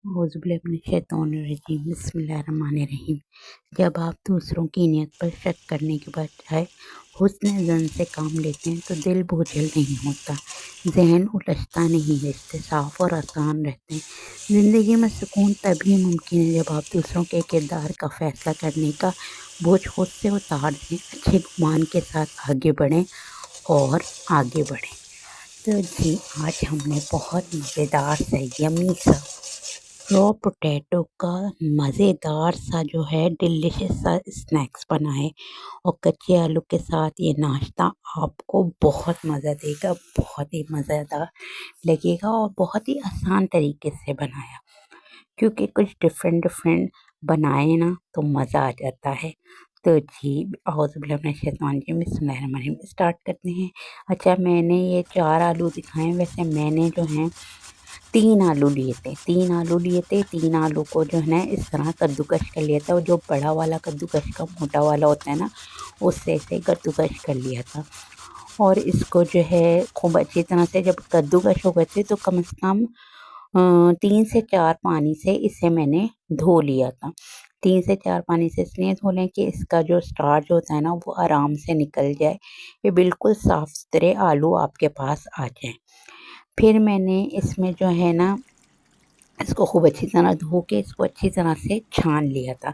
औज़ुबिल्लाहिमिनश्शैतानिर्रजीम बिस्मिल्लाहिर्रहमानिर्रहीम। जब आप दूसरों की नीयत पर शक करने के बजाय हुस्न ज़न से काम लेते हैं तो दिल बोझिल नहीं होता, ज़हन उलझता नहीं, रिश्ते साफ़ और आसान रहते हैं। ज़िंदगी में सुकून तभी मुमकिन है जब आप दूसरों के किरदार का फ़ैसला करने का बोझ खुद से उतार दें, अच्छे गुमान के साथ आगे बढ़ें और आगे बढ़ें। तो जी, आज हमने बहुत मज़ेदार सा यम्मी सा रॉ पोटैटो का मज़ेदार सा जो है डिलीशियस सा स्नैक्स बनाए और कच्चे आलू के साथ ये नाश्ता आपको बहुत मज़ा देगा, बहुत ही मज़ेदार लगेगा और बहुत ही आसान तरीके से बनाया, क्योंकि कुछ डिफरेंट बनाए ना तो मज़ा आ जाता है। तो जी, औज़ुबिल्लाहिमिनश्शैतानिर्रजीम बिस्मिल्लाहिर्रहमानिर्रहीम स्टार्ट करते हैं। अच्छा, मैंने ये 4 आलू दिखाए, वैसे मैंने जो हैं 3 आलू लिए थे। 3 आलू को जो है ना इस तरह कद्दूकस कर लिया था, और जो बड़ा वाला कद्दूकस का मोटा वाला होता है ना, उससे ऐसे कद्दूकस कर लिया था। और इसको जो है खूब अच्छी तरह से जब कद्दूकस हो गए थे तो कम से कम 3 से 4 पानी से इसे मैंने धो लिया था। 3 से 4 पानी से इसलिए धो लें कि इसका जो स्टार्च होता है ना वो आराम से निकल जाए, ये बिल्कुल साफ़-सुथरे आलू आपके पास आ जाएँ। फिर मैंने इसमें जो है ना इसको खूब अच्छी तरह धो के इसको अच्छी तरह से छान लिया था,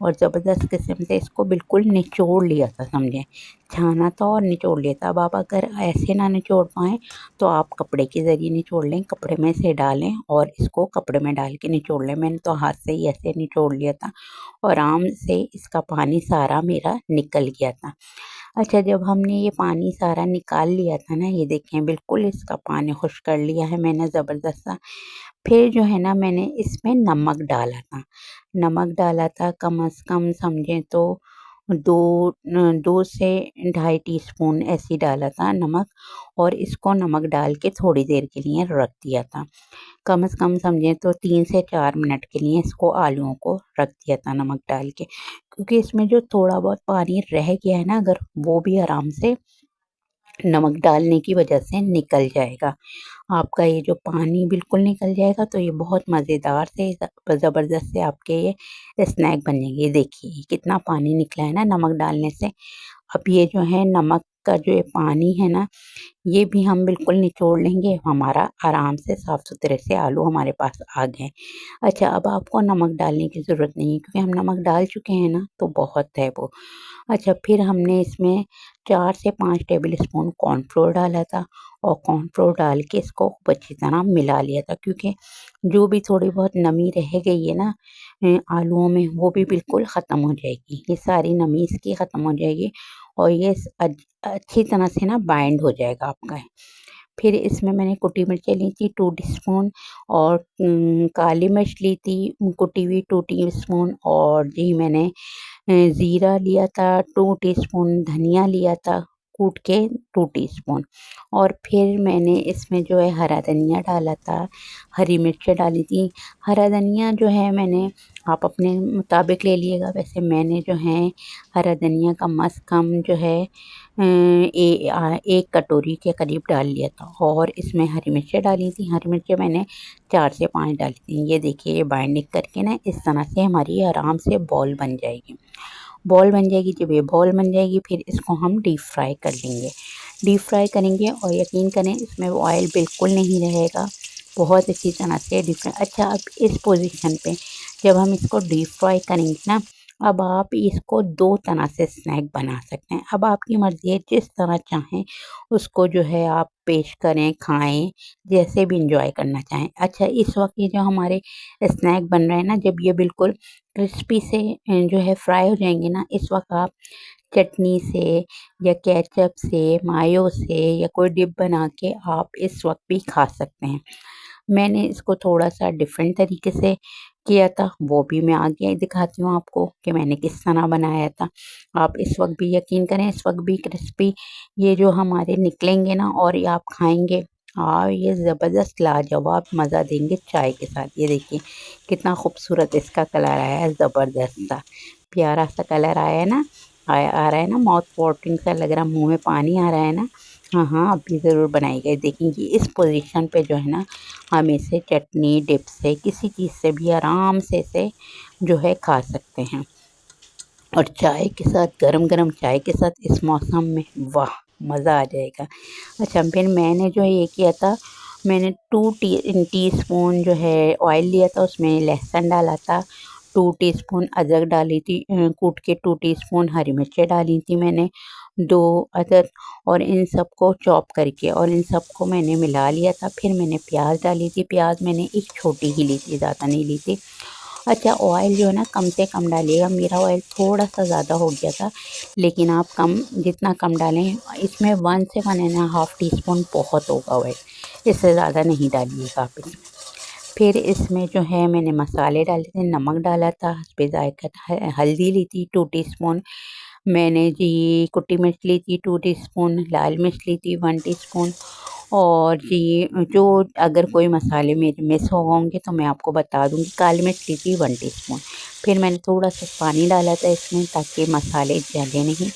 और ज़बरदस्त किस्म से इसको बिल्कुल निचोड़ लिया था, समझें। छाना था और निचोड़ लिया था। अब आप अगर ऐसे ना निचोड़ पाएँ तो आप कपड़े के ज़रिए निचोड़ लें, कपड़े में से डालें और इसको कपड़े में डाल के निचोड़ लें। मैंने तो हाथ से ही ऐसे निचोड़ लिया था और आराम से इसका पानी सारा मेरा निकल गया था। अच्छा, जब हमने ये पानी सारा निकाल लिया था ना, ये देखें बिल्कुल इसका पानी खुश्क कर लिया है मैंने ज़बरदस्त सा। फिर जो है ना मैंने इसमें नमक डाला था। नमक डाला था कम से कम समझें तो 2 से ढाई टीस्पून ऐसे ही डाला था नमक, और इसको नमक डाल के थोड़ी देर के लिए रख दिया था। कम से कम समझें तो 3 से 4 मिनट के लिए इसको आलूओं को रख दिया था नमक डाल के, क्योंकि इसमें जो थोड़ा बहुत पानी रह गया है ना, अगर वो भी आराम से नमक डालने की वजह से निकल जाएगा। आपका ये जो पानी बिल्कुल निकल जाएगा तो ये बहुत मज़ेदार से ज़बरदस्त से आपके ये स्नैक बनेंगे। देखिए कितना पानी निकला है ना नमक डालने से। अब ये जो है नमक का जो ये पानी है ना, ये भी हम बिल्कुल निचोड़ लेंगे, हमारा आराम से साफ़-सुथरे से आलू हमारे पास आ गए। अच्छा, अब आपको नमक डालने की ज़रूरत नहीं है, क्योंकि हम नमक डाल चुके हैं ना, तो बहुत है वो। अच्छा, फिर हमने इसमें 4 से 5 टेबल स्पून कॉर्नफ्लोर डाला था, और कॉर्नफ्लोर डाल के इसको खूब अच्छी तरह मिला लिया था, क्योंकि जो भी थोड़ी बहुत नमी रह गई है ना आलूओं में, वो भी बिल्कुल ख़त्म हो जाएगी। ये सारी नमी इसकी ख़त्म हो जाएगी और ये अच्छी तरह से ना बाइंड हो जाएगा आपका। फिर इसमें मैंने कुटी मिर्चें ली थी 2 टीस्पून, और काली मिर्च ली थी कुटी हुई 2 टीस्पून, और जी मैंने ज़ीरा लिया था 2 टीस्पून, धनिया लिया था कूट के 2 टीस्पून, और फिर मैंने इसमें जो है हरा धनिया डाला था, हरी मिर्चें डाली थी। हरा धनिया जो है मैंने आप अपने मुताबिक ले लीजिएगा, वैसे मैंने जो है हरा धनिया कम से कम जो है 1 कटोरी के करीब डाल लिया था, और इसमें हरी मिर्चें डाली थी। हरी मिर्चें मैंने 4 से 5 डाली थी। ये देखिए ये बाइंडिंग करके ना इस तरह से हमारी आराम से बॉल बन जाएगी। बॉल बन जाएगी, जब ये बॉल बन जाएगी फिर इसको हम डीप फ्राई कर लेंगे। डीप फ्राई करेंगे और यकीन करें इसमें ऑयल बिल्कुल नहीं रहेगा, बहुत अच्छी तरह से डीप फ्राई। अच्छा, अब इस पोजीशन पे जब हम इसको डीप फ्राई करेंगे ना, अब आप इसको 2 तरह से स्नैक बना सकते हैं। अब आपकी मर्ज़ी है, जिस तरह चाहें उसको जो है आप पेश करें, खाएँ, जैसे भी एन्जॉय करना चाहें। अच्छा, इस वक़्त ये जो हमारे स्नैक बन रहे हैं ना, जब ये बिल्कुल क्रिस्पी से जो है फ्राई हो जाएँगे ना, इस वक़्त आप चटनी से या केचप से, मायो से या कोई डिप बना के आप इस वक़्त भी खा सकते हैं। मैंने इसको थोड़ा-सा डिफ़रेंट तरीके से किया था, वो भी मैं आगे दिखाती हूँ आपको कि मैंने किस तरह बनाया था। आप इस वक़्त भी यकीन करें, इस वक़्त भी क्रिस्पी ये जो हमारे निकलेंगे ना, और ये आप खाएँगे, ये ज़बरदस्त लाजवाब मज़ा देंगे चाय के साथ। ये देखिए कितना खूबसूरत इसका कलर आया है, ज़बरदस्त सा, प्यारा सा कलर आया है ना, आ रहा है ना, माउथ वाटरिंग सा लग रहा है, मुँह में पानी आ रहा है ना। हाँ, हाँ, आप भी ज़रूर बनाइएगा। देखेंगी इस पोज़ीशन पे जो है ना, हम इसे चटनी, डिप से, किसी चीज़ से भी आराम से इसे जो है खा सकते हैं। और चाय के साथ, गरम-गरम चाय के साथ इस मौसम में वाह! मज़ा आ जाएगा। अच्छा, फिर मैंने जो है ये किया था, मैंने 2 टीस्पून जो है ऑयल लिया था, उसमें लहसुन डाला था, 2 टीस्पून अदरक डाली थी, कूट के 2 टीस्पून हरी मिर्चें डाली थी मैंने, 2 अदरक, और इन सबको चॉप करके और इन सबको मैंने मिला लिया था। फिर मैंने प्याज़ डाली थी, प्याज़ मैंने एक छोटी ही ली थी, ज़्यादा नहीं ली थी। अच्छा, ऑयल जो है ना कम से कम डालिएगा, मेरा ऑयल थोड़ा-सा ज़्यादा हो गया था, लेकिन आप जितना कम डालें, इसमें 1 से 1 एंड हाफ टीस्पून बहुत होगा ऑयल, इससे ज़्यादा नहीं डालिएगा आप इसमें। फिर इसमें जो है मैंने मसाले डाले थे, नमक डाला था, हस्बे ज़ायक़ा, हल्दी ली थी 2 टीस्पून, मैंने जी कुटी मिर्च ली थी 2 टीस्पून, लाल मिर्च ली थी 1 टीस्पून, और जी जो अगर कोई मसाले मेरे मिस हो होंगे तो मैं आपको बता दूँगी। काली मिर्च ली थी 1 टीस्पून। फिर मैंने थोड़ा-सा पानी डाला था इसमें, ताकि मसाले जले नहीं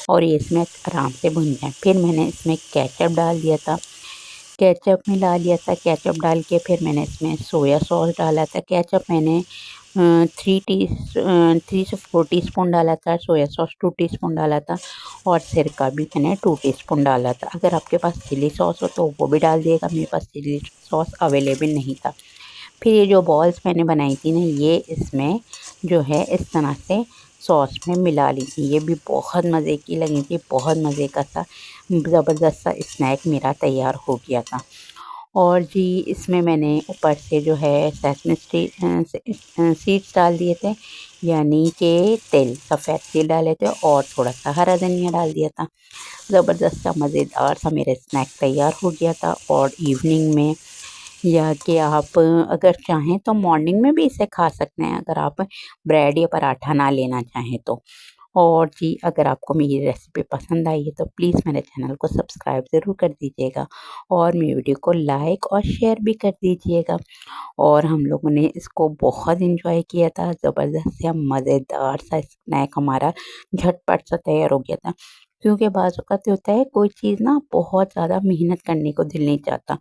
और ये इसमें आराम से भुन जाएँ। फिर मैंने इसमें केचअप डाल दिया था। केचअप मिला लिया था, केचअप डाल के फिर मैंने इसमें सोया सॉस डाला था। केचअप मैंने 3 से 4 टीस्पून डाला था, सोया सॉस 2 टीस्पून डाला था, और सिरका भी मैंने 2 टीस्पून डाला था। अगर आपके पास चिली सॉस हो तो वो भी डाल दिएगा, मेरे पास चिली सॉस अवेलेबल नहीं था। फिर ये जो बॉल्स मैंने बनाई थी ना, ये इसमें जो है इस तरह से सॉस में मिला ली थी। ये भी बहुत मज़े की लगी थी, बहुत मज़े का सा ज़बरदस्त सा स्नैक मेरा तैयार हो गया था। और जी इसमें मैंने ऊपर से जो है सेसमे सीड्स डाल दिए थे, यानी कि तिल, सफ़ेद तिल डाले थे, और थोड़ा-सा हरा धनिया डाल दिया था। ज़बरदस्त सा मज़ेदार सा मेरा स्नैक तैयार हो गया था। और इवनिंग में, या कि आप अगर चाहें तो मॉर्निंग में भी इसे खा सकते हैं, अगर आप ब्रेड या पराठा ना लेना चाहें तो। और जी अगर आपको मेरी रेसिपी पसंद आई है तो प्लीज़ मेरे चैनल को सब्सक्राइब ज़रूर कर दीजिएगा, और मेरी वीडियो को लाइक और शेयर भी कर दीजिएगा। और हम लोगों ने इसको बहुत एंजॉय किया था, ज़बरदस्त या मज़ेदार सा स्नैक हमारा झटपट सा तैयार हो गया था। क्योंकि बाज़ औक़ात होता है कोई चीज़ ना बहुत ज़्यादा मेहनत करने को दिल नहीं चाहता,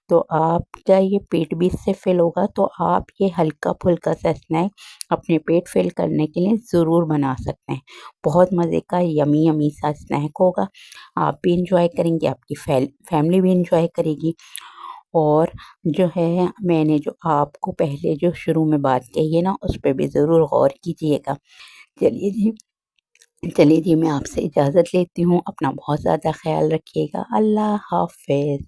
तो आपका ये पेट भी इससे फ़िल होगा, तो आप ये हल्का-फुल्का सा स्नैक अपने पेट फ़िल करने के लिए ज़रूर बना सकते हैं। बहुत मज़े का यम्मी यम्मी सा स्नैक होगा, आप भी एंजॉय करेंगे, आपकी फैमिली भी एंजॉय करेगी। और जो है मैंने जो आपको पहले जो शुरू में बात कही है ना, उस पे भी ज़रूर गौर कीजिएगा। चलिए जी, चलिए जी, मैं आपसे इजाज़त लेती हूँ। अपना बहुत ज़्यादा ख़्याल रखिएगा। अल्लाह हाफ़िज़।